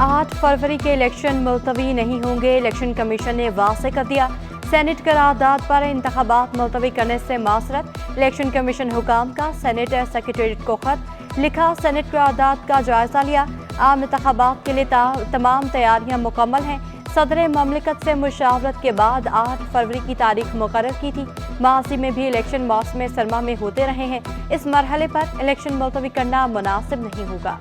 8 फरवरी के इलेक्शन मुलतवी नहीं होंगे, इलेक्शन कमीशन ने वाज़ेह कर दिया। सेनेट करारदाद पर इंतखाबात मुलतवी करने से मासरत, इलेक्शन कमीशन हुकाम का सेनेट सेक्रेटरीट को खत लिखा। सेनेट करारदाद का जायजा लिया। आम इंतखाबात के लिए तमाम तैयारियां मुकम्मल हैं। सदर ममलिकत से मुशावरत के बाद 8 फरवरी की तारीख मुकर्रर की थी। माजी में भी इलेक्शन मौसम सरमा में होते रहे हैं। इस मरहले पर इलेक्शन मुलतवी करना मुनासिब नहीं होगा।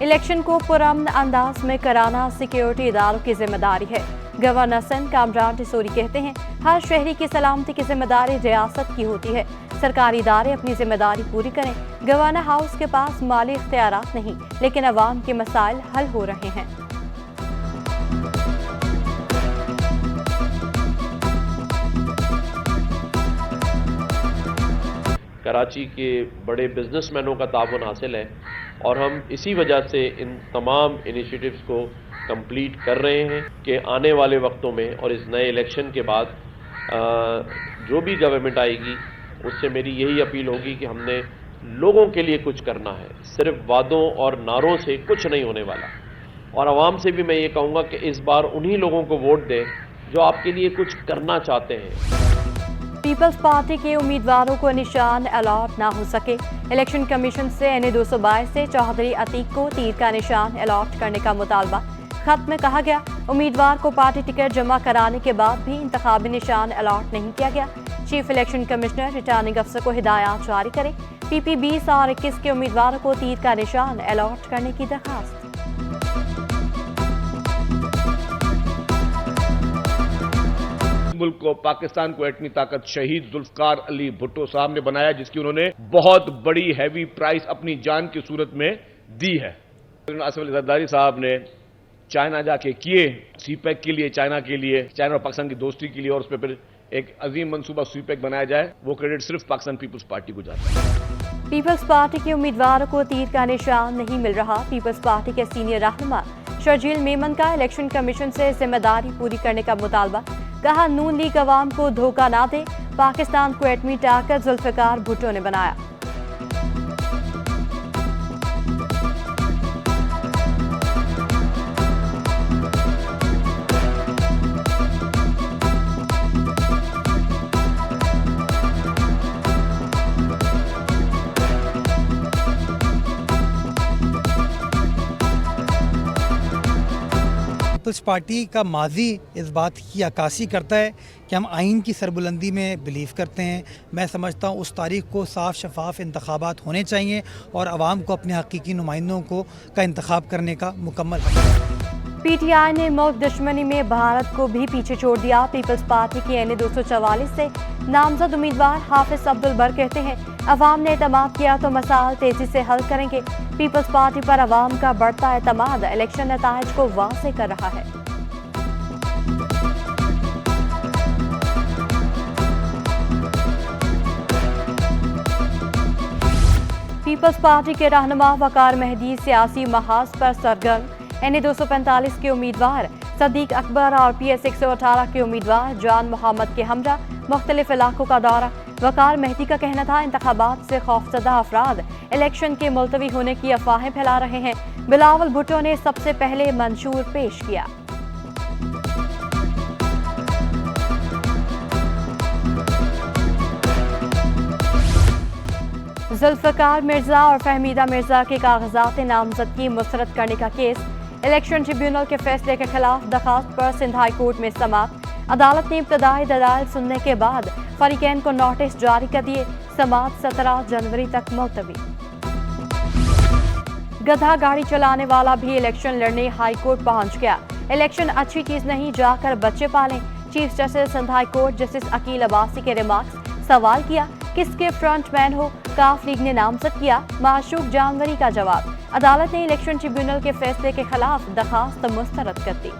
इलेक्शन को पुरअमन अंदाज में कराना सिक्योरिटी इदारों की जिम्मेदारी है। गवर्नर सिंध कामरान टिसोरी कहते हैं, हर शहरी की सलामती की जिम्मेदारी रियासत की होती है। सरकारी इदारे अपनी जिम्मेदारी पूरी करें। गवर्नर हाउस के पास माली इख्तियारात नहीं, लेकिन अवाम के मसाइल हल हो रहे हैं। कराची के बड़े बिजनेसमैनों का ताउन हासिल है और हम इसी वजह से इन तमाम इनिशिएटिव्स को कंप्लीट कर रहे हैं कि आने वाले वक्तों में और इस नए इलेक्शन के बाद जो भी गवर्नमेंट आएगी उससे मेरी यही अपील होगी कि हमने लोगों के लिए कुछ करना है। सिर्फ वादों और नारों से कुछ नहीं होने वाला। और आवाम से भी मैं ये कहूँगा कि इस बार उन्हीं लोगों को वोट दें जो आपके लिए कुछ करना चाहते हैं। पीपल्स पार्टी के उम्मीदवारों को निशान अलॉट ना हो सके, इलेक्शन कमीशन से NA 222 से चौधरी अतीक को तीर का निशान अलॉट करने का मुतालबा। खत में कहा गया, उम्मीदवार को पार्टी टिकट जमा कराने के बाद भी इंतखाबी निशान अलॉट नहीं किया गया। चीफ इलेक्शन कमिश्नर रिटर्निंग अफसर को हिदायत जारी करें। PP 20 और 21 के उम्मीदवारों को तीर का निशान अलॉट करने की दरखास्त। मुल्क को, पाकिस्तान को एटमी ताकत शहीद जुल्फकार अली भुट्टो साहब ने बनाया, जिसकी उन्होंने बहुत बड़ी हैवी प्राइस अपनी जान की सूरत में दी है। आसिफ अली जरदारी साहब ने चाइना जाके किए सीपैक के लिए, चाइना और पाकिस्तान की दोस्ती के लिए, और उस पर फिर एक अजीम मंसूबा सीपैक बनाया जाए, वो क्रेडिट सिर्फ पाकिस्तान पीपल्स पार्टी को जाता है। पीपल्स पार्टी के उम्मीदवारों को तीर का निशान नहीं मिल रहा। पीपल्स पार्टी के सीनियर रहनुमा शर्जील मेमन का इलेक्शन कमीशन से जिम्मेदारी पूरी करने का मुतालबा। कहा, नून लीग अवाम को धोखा ना दे, पाकिस्तान को एटमी ताकत जुल्फिकार भुट्टो ने बनाया। पीपल्स पार्टी का माजी इस बात की अक्कासी करता है कि हम आइन की सरबुलंदी में बिलीव करते हैं। मैं समझता हूँ उस तारीख को साफ शफाफ इंतखाबात होने चाहिए और आवाम को अपने हकीकी नुमाइंदों का इंतखाब करने का मुकम्मल हक है। PTI ने मुल्क दुश्मनी में भारत को भी पीछे छोड़ दिया। पीपल्स पार्टी की NA 244 से नामजद उम्मीदवार हाफिज अब्दुल बर कहते हैं, अवाम ने एतमाद किया तो मसाइल तेजी से हल करेंगे। पीपल्स पार्टी पर अवाम का बढ़ता एतमाद इलेक्शन नताइज को वाज़ेह कर रहा है। पीपल्स पार्टी के रहनुमा वकार मेहदी सियासी महाज पर सरगर्म। NA 245 के उम्मीदवार सदीक अकबर और PS 118 के उम्मीदवार जान मोहम्मद के हमरा मुख्तलिफ इलाकों का दौरा। वकार मेहदी का कहना था, इंतखाबात से खौफजदा अफराद इलेक्शन के मुलतवी होने की अफवाहें फैला रहे हैं। बिलावल भुट्टो ने सबसे पहले मंशूर पेश किया। जुल्फिकार मिर्जा और फहमीदा मिर्जा के कागजात नामजदगी मुस्तरद करने का केस इलेक्शन ट्रिब्यूनल के फैसले के खिलाफ दरखास्त पर सिंध हाई कोर्ट में समाअत। अदालत ने इब्तदाई दलाइल सुनने के बाद फरीकैन को नोटिस जारी कर दिए। समाअत 17 जनवरी तक मुलतवी। गधा गाड़ी चलाने वाला भी इलेक्शन लड़ने हाई कोर्ट पहुंच गया। इलेक्शन अच्छी चीज नहीं, जाकर बच्चे पालें। Chief justice Sindh high court justice Akeel Abbasi के रिमार्क्स। सवाल किया, किसके फ्रंटमैन हो? काफ लीग ने नामजद किया। माशूक जानवरी का जवाब। अदालत ने इलेक्शन ट्रिब्यूनल के फैसले के खिलाफ दरखास्त मुस्तरद कर दी।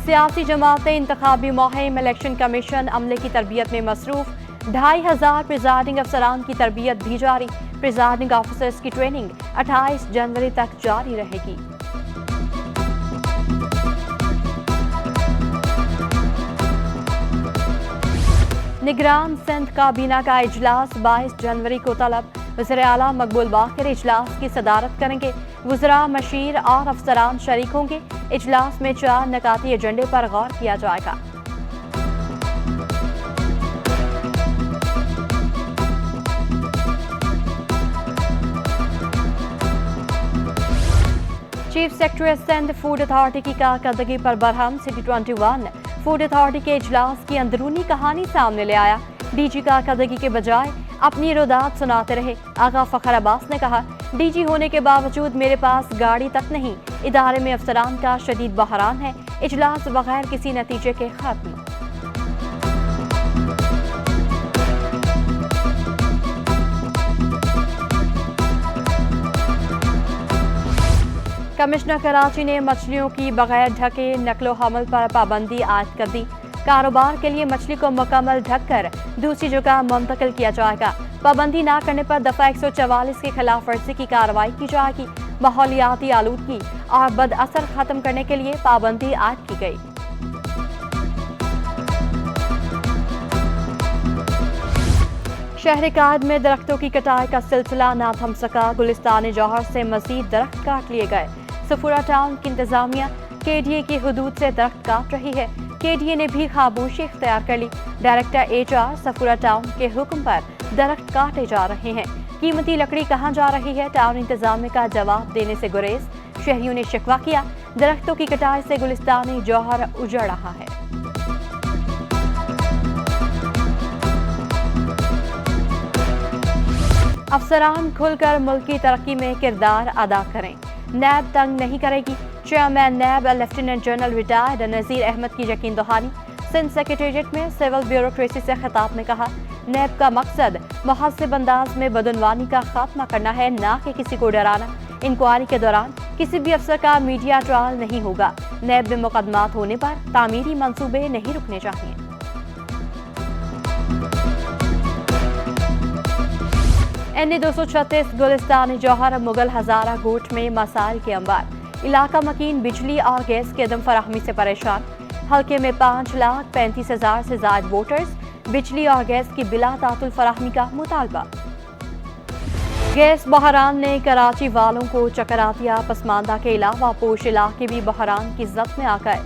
सियासी जमातें इंतखाबी मुहिम, इलेक्शन कमीशन अमले की तरबियत में मसरूफ। 2500 प्रिजाइडिंग अफसरान की तरबियत भी जारी। प्रिजाइडिंग ऑफिसर्स की ट्रेनिंग 28 जनवरी तक जारी रहेगी। निगरान सिंध काबीना का इजलास 22 जनवरी को तलब। वज़ीर आला मकबूल बाक़िर इजलास की सदारत करेंगे। वज़रा, मशीर और अफसरान शरीक होंगे। इजलास में 4 नकाती एजेंडे पर गौर किया जाएगा। Chief secretary Sindh food authority की कारकर्दगी पर बरहम। सिटी 21 फूड अथॉरिटी के इजलास की अंदरूनी कहानी सामने ले आया। डीजी कारकर्दगी के बजाय अपनी रोदात सुनाते रहे। आगा फखर अब्बास ने कहा, डीजी होने के बावजूद मेरे पास गाड़ी तक नहीं। इदारे में अफसरान का शदीद बहरान है। इजलास बगैर किसी नतीजे के खत्म। कमिश्नर कराची ने मछलियों की बगैर ढके नकलो हमल पर पाबंदी आयद कर दी। कारोबार के लिए मछली को मुकम्मल ढककर दूसरी जगह मुंतकिल किया जाएगा। पाबंदी न करने पर दफा 144 की खिलाफ वर्जी की कार्रवाई की जाएगी। माहौलियाती आलूदगी और बद असर खत्म करने के लिए पाबंदी आयद की गई। शहर कायद में दरख्तों की कटाई का सिलसिला ना थम सका। गुलिस्तान जौहर से मजीद दरख्त काट लिए गए। सफूरा टाउन की इंतजामिया केडीए की हुदूद से दरख्त काट रही है। केडीए ने भी खामोशी इख्तियार कर ली। डायरेक्टर HR सफूरा टाउन के हुक्म पर दरख्त काटे जा रहे हैं। कीमती लकड़ी कहाँ जा रही है, टाउन इंतजामिया का जवाब देने से गुरेज। शहरियों ने शिकवा किया, दरख्तों की कटाई से गुलिस्तान जौहर उजड़ रहा है। अफसरान खुलकर मुल्क की तरक्की में किरदार अदा करें। नैब तंग नहीं करेगी। चेयरमैन नैब लेफ्टिनेंट जनरल रिटायर्ड नज़ीर अहमद की यकीन दहानी। सिंध सेक्रेटेरिएट में सिविल ब्यूरोक्रेसी से खिताब में कहा, नैब का मकसद मुहस्सिब अंदाज में बदनवानी का खात्मा करना है, ना कि किसी को डराना। इंक्वायरी के दौरान किसी भी अफसर का मीडिया ट्रायल नहीं होगा। नैब में मुकदमात होने पर तामीरी मंसूबे नहीं रुकने चाहिए। NA 236 गुलिस्तान जौहर मुगल हजारा गोट में मसाइल के अंबार। इलाका मकीन बिजली और गैस की अदम फराहमी से परेशान। हल्के में 5,35,000 से ज्यादा वोटर्स। बिजली और गैस की बिला तातुल फराहमी का मुतालबा। गैस बहरान ने कराची वालों को चकरा दिया। पसमानदा के अलावा पोश इलाके भी बहरान की जद में आ गए।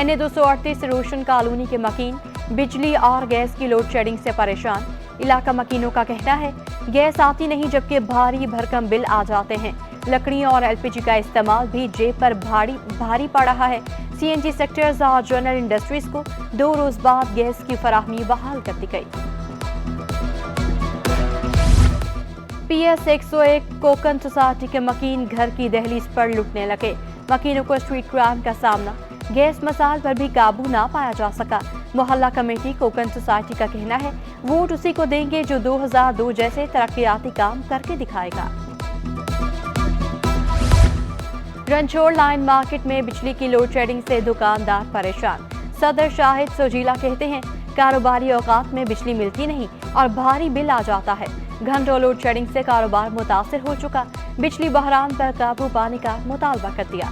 NA 238 रोशन कॉलोनी के मकीन बिजली और गैस की लोड शेडिंग से परेशान। इलाका मकीनों का कहना है, गैस आती नहीं जबकि भारी भरकम बिल आ जाते हैं। लकड़ी और LPG का इस्तेमाल भी जेब पर भारी पड़ रहा है। CNG सेक्टर्स और जनरल इंडस्ट्रीज को 2 रोज बाद गैस की फराहमी बहाल कर दी गई। PS 101 कोकन सोसाइटी के मकीन घर की दहलीज पर लुटने लगे। मकीनों को स्ट्रीट क्राइम का सामना। गैस मसाल पर भी काबू ना पाया जा सका। मोहल्ला कमेटी कोकन सोसाइटी का कहना है, वोट उसी को देंगे जो 2002 जैसे तरक्याती काम करके दिखाएगा। रंचोड़ लाइन मार्केट में बिजली की लोड शेडिंग से दुकानदार परेशान। सदर शाहिद सोजीला कहते हैं, कारोबारी औकात में बिजली मिलती नहीं और भारी बिल आ जाता है। घंटों लोड शेडिंग से कारोबार मुतासिर हो चुका। बिजली बहरान पर काबू पाने का मुतालबा कर दिया।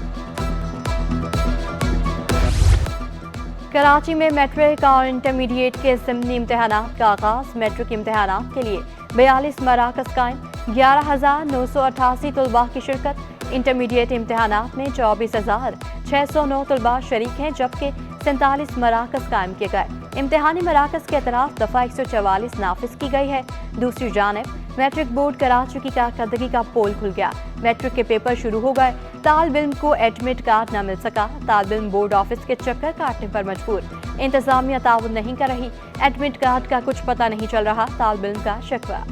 कराची में मैट्रिक और इंटरमीडिएट के ज़िमनी इम्तिहानात का आगाज। मैट्रिक इम्तिहानात के लिए 42 मराकज़ कायम। 11,988 तलबा की शिरकत। इंटरमीडिएट इम्तिहानात में 24,609 तलबा शरीक हैं, जबकि 47 मराकज़ कायम किए गए। इम्तिहानी मराकज़ के अतराफ दफा 144 नाफिज की गई है। दूसरी जानिब मैट्रिक बोर्ड कराची की कारकर्दगी का पोल खुल गया। मैट्रिक के पेपर शुरू हो गए। तालिब इल्म को एडमिट कार्ड न मिल सका। तालिब इल्म बोर्ड ऑफिस के चक्कर काटने पर मजबूर। इंतजामिया ताउन नहीं कर रही। एडमिट कार्ड का कुछ पता नहीं चल रहा, तालिब इल्म का शिकवा।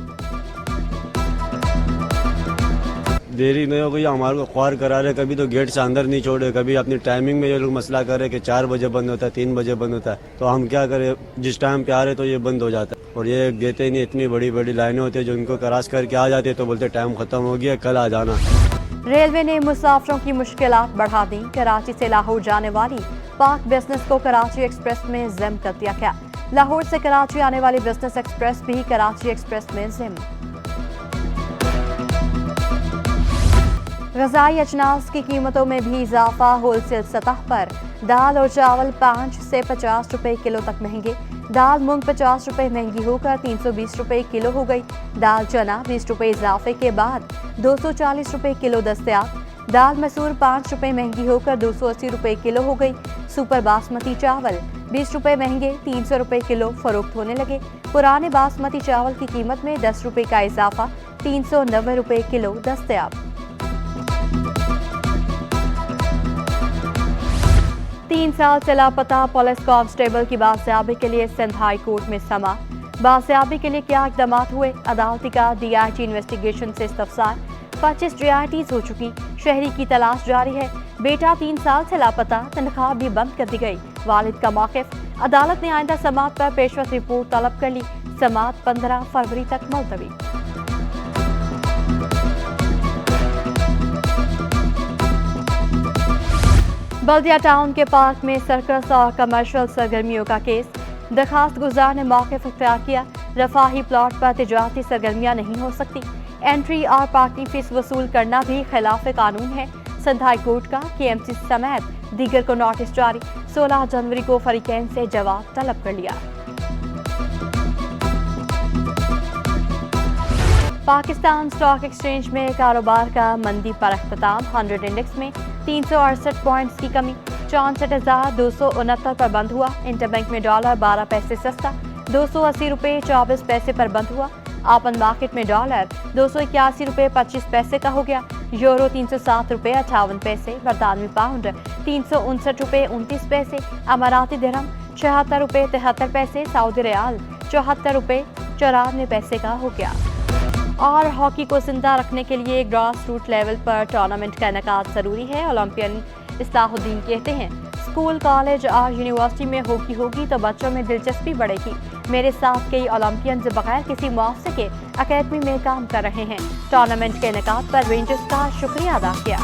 देरी नहीं हो गई, हमारे को ख्वार करा रहे। कभी तो गेट से अंदर नहीं छोड़े, कभी अपनी टाइमिंग में ये लोग मसला कर रहे कि 4 बजे बंद होता है, 3 बजे बंद होता है। तो हम क्या करें, जिस टाइम पे आ रहे तो ये बंद हो जाता है और ये देते ही नहीं। इतनी बड़ी बड़ी लाइनें होती है जो इनको क्रॉस करके आ जाती है तो बोलते टाइम खत्म हो गया, कल आ जाना। रेलवे ने मुसाफिरों की मुश्किलात बढ़ा दी। कराची से लाहौर जाने वाली पाक बिजनेस को कराची एक्सप्रेस में जिम कर दिया गया। लाहौर से कराची आने वाली बिजनेस एक्सप्रेस भी कराची एक्सप्रेस में जिम। ग़िज़ाई अजनास की कीमतों में भी इजाफा। होलसेल सतह पर दाल और चावल 5 से 50 रुपए किलो तक महंगे। दाल मूंग 50 रुपए महंगी होकर 320 रुपए किलो हो गई। दाल चना 20 रुपए इजाफे के बाद 240 रुपए किलो दस्तयाब। दाल मसूर 5 रुपए महंगी होकर 280 रुपए किलो हो गई। सुपर बासमती चावल 20 रुपए महंगे 300 रुपए किलो फरोख्त होने लगे। पुराने बासमती चावल की कीमत में 10 रुपए का इजाफा, 390 रुपए किलो दस्तयाब। 3 साल से लापता पुलिस कांस्टेबल की बाजियाबी के लिए सिंध हाई कोर्ट में समा। बाजियाबी के लिए क्या इकदाम हुए? अदालती का DIT इन्वेस्टिगेशन से इस्तफसार। 25 DITs हो चुकी, शहरी की तलाश जारी है। बेटा 3 साल से लापता, तनख्वाह भी बंद कर दी गई। वालिद का मौक़िफ़, अदालत ने आइंदा समाअत पर पेशवस रिपोर्ट तलब कर ली। समाअत 15 फरवरी तक मुलतवी। बल्दिया टाउन के पार्क में सर्कस और कमर्शियल सरगर्मियों का केस। दरखास्त गुजार ने मौक़िफ़ इख्तियार किया। रफाही प्लॉट पर तिजारती सरगर्मियाँ नहीं हो सकती। एंट्री और पार्किंग फीस वसूल करना भी खिलाफ कानून है। सिंध हाई कोर्ट का KMC समेत दीगर को नोटिस जारी। 16 जनवरी को फरीकैन से जवाब तलब कर लिया। पाकिस्तान स्टॉक एक्सचेंज में कारोबार का मंदी पर अख्ताम। 100 इंडेक्स में 368 पॉइंट्स की कमी, 64,269 पर बंद हुआ। इंटरबैंक में डॉलर 12 पैसे सस्ता, 280 रुपये 24 पैसे पर बंद हुआ। ओपन मार्केट में डॉलर 281 रुपये 25 पैसे का हो गया। यूरो 307 रुपये 58 पैसे, बरतानवी पाउंड 359 रुपये 29 पैसे, अमाराती दिरहम 76 रुपये 73 पैसे, सऊदी रियाल 74 रुपये 94 पैसे का हो गया। और हॉकी को जिंदा रखने के लिए ग्रास रूट लेवल पर टूर्नामेंट का इनेकाद ज़रूरी है। ओलंपियन इस्लाहुद्दीन कहते हैं, स्कूल, कॉलेज और यूनिवर्सिटी में हॉकी होगी तो बच्चों में दिलचस्पी बढ़ेगी। मेरे साथ कई ओलंपियंस बगैर किसी मुआवजे के अकेडमी में काम कर रहे हैं। टूर्नामेंट के इनेकाद पर रेंजर्स का शुक्रिया अदा किया।